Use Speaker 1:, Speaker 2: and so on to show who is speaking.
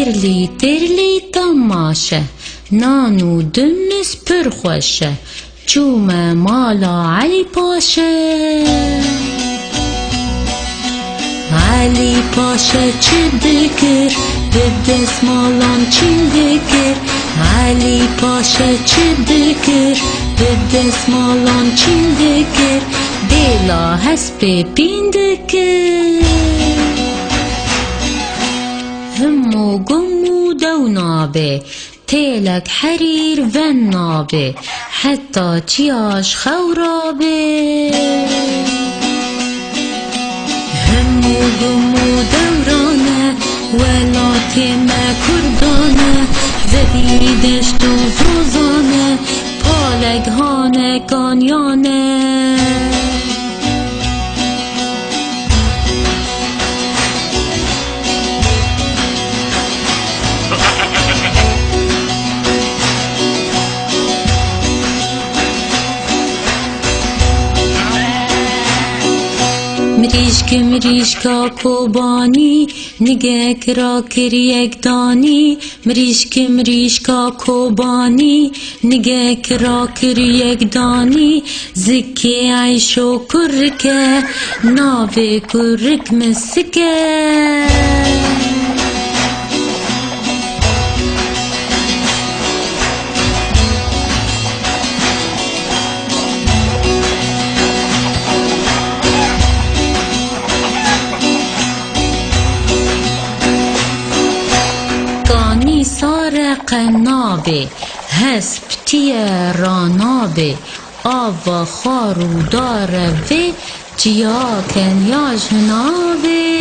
Speaker 1: ترلی ترلی تماشه نانو دنس پر خوشه چوم مالا علی پاشه علی پاشه چه دکر به دست مالان چین دکر علی پاشه چه دکر به دست مالان چین دکر دیلا هست به پین دکر همو گمو دو نابه تیلک حریر و نابه حتی چیاش خورابه همو گمو دورانه ولاتی ما کردانه زدیدش تو زوزانه پالک هانه کانیانه مریشکا کوبانی نگه کرا کری یک دانی مریشکا کوبانی نگه کرا کری یک دانی زکی عیشو کرکه ناوه کرک مسکه سارق نابه هسب تیه رانابه آوا خارو داره و جیا کن یا جنابه